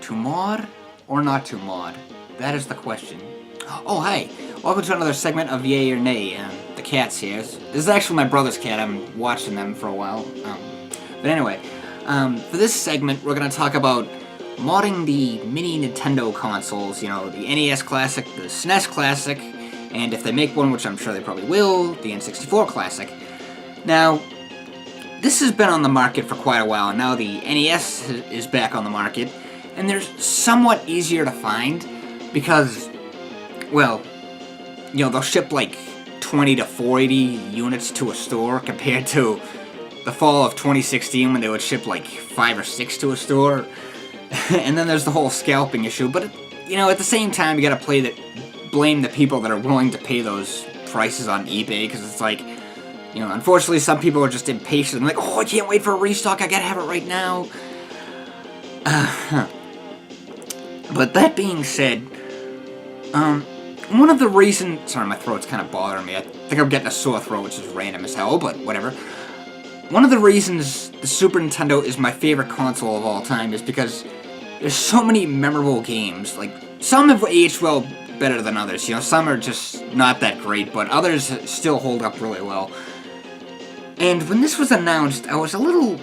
To mod or not to mod? That is the question. Oh, hey! Welcome to another segment of Yay or Nay. The cat's here. This is actually my brother's cat. I'm watching them for a while. But anyway, for this segment, we're going to talk about modding the mini Nintendo consoles. You know, the NES Classic, the SNES Classic, and if they make one, which I'm sure they probably will, the N64 Classic. Now, this has been on the market for quite a while, and now the NES is back on the market, and they're somewhat easier to find because, well, you know, they'll ship like 20 to 40 units to a store compared to the fall of 2016 when they would ship like 5 or 6 to a store. And then there's the whole scalping issue, but, you know, at the same time, you gotta blame the people that are willing to pay those prices on eBay, because it's like, you know, unfortunately some people are just impatient and like, oh, I can't wait for a restock, I gotta have it right now. But that being said, one of the reasons... Sorry, my throat's kind of bothering me. I think I'm getting a sore throat, which is random as hell, but whatever. One of the reasons the Super Nintendo is my favorite console of all time is because there's so many memorable games. Like, some have aged well better than others. You know, some are just not that great, but others still hold up really well. And when this was announced, I was a little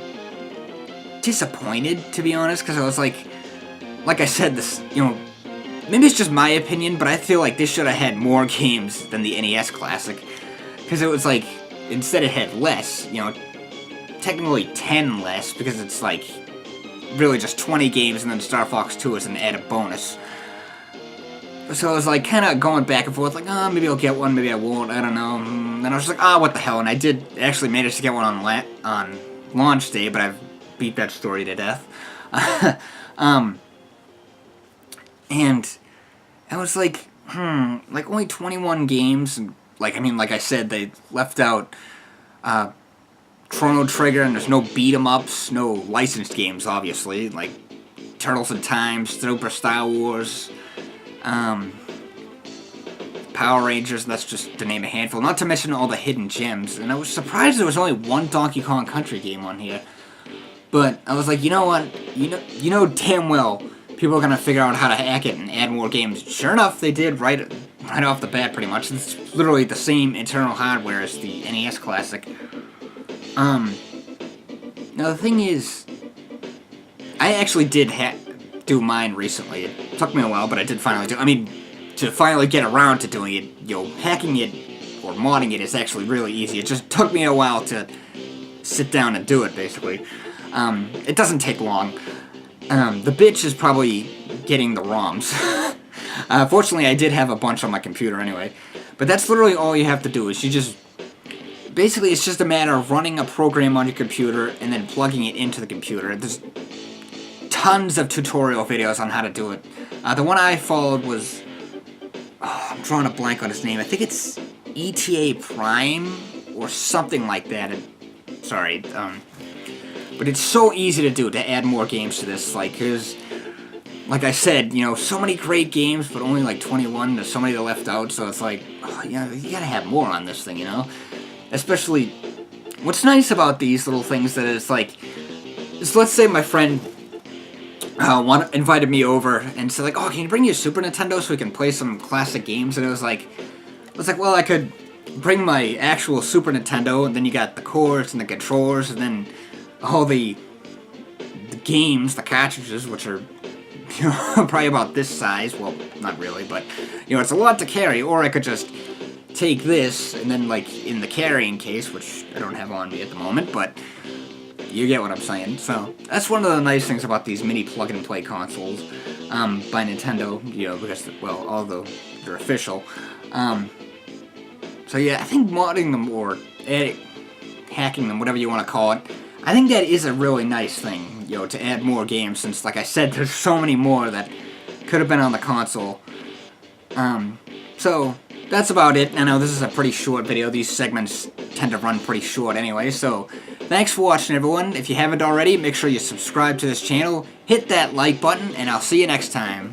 disappointed, to be honest, because I was like I said, this, you know, maybe it's just my opinion, but I feel like this should have had more games than the NES Classic, because it was like, instead it had less, you know, technically 10 less, because it's like, really just 20 games, and then Star Fox 2 is an added bonus. So I was like, kind of going back and forth, like, oh, maybe I'll get one, maybe I won't, I don't know. And I was like, oh, what the hell, and I did actually manage to get one on launch day, but I've beat that story to death. And I was like, like only 21 games, and like, I mean, like I said, they left out Chrono Trigger, and there's no beat-em-ups, no licensed games, obviously, like Turtles in Time, Super Star Wars, Power Rangers, that's just to name a handful, not to mention all the hidden gems, and I was surprised there was only one Donkey Kong Country game on here. But I was like, you know what, you know damn well people are going to figure out how to hack it and add more games. Sure enough, they did right off the bat, pretty much. It's literally the same internal hardware as the NES Classic. Now the thing is, I actually did do mine recently. It took me a while, but I did finally do it. I mean, to finally get around to doing it, you know, hacking it or modding it is actually really easy. It just took me a while to sit down and do it, basically. It doesn't take long. The bitch is probably getting the ROMs. Fortunately, I did have a bunch on my computer anyway. But that's literally all you have to do, is you just... Basically, it's just a matter of running a program on your computer and then plugging it into the computer. There's tons of tutorial videos on how to do it. The one I followed was... Oh, I'm drawing a blank on his name. I think it's ETA Prime or something like that. Sorry, but it's so easy to do, to add more games to this, like, because, like I said, you know, so many great games, but only like 21, there's so many that left out, so it's like, oh, you know, you gotta have more on this thing, you know? Especially, what's nice about these little things that it's like, is let's say my friend invited me over and said like, oh, can you bring your Super Nintendo so we can play some classic games? And it was like, well, I could bring my actual Super Nintendo, and then you got the cords and the controllers, and then all the games, the cartridges, which are, you know, probably about this size. Well, not really, but, you know, it's a lot to carry. Or I could just take this, and then, like, in the carrying case, which I don't have on me at the moment, but you get what I'm saying. So, that's one of the nice things about these mini plug-and-play consoles by Nintendo, you know, because, well, although they're official. So, yeah, I think modding them, or hacking them, whatever you want to call it, I think that is a really nice thing, you know, to add more games, since, like I said, there's so many more that could have been on the console. So, that's about it. I know this is a pretty short video. These segments tend to run pretty short anyway, so thanks for watching, everyone. If you haven't already, make sure you subscribe to this channel, hit that like button, and I'll see you next time.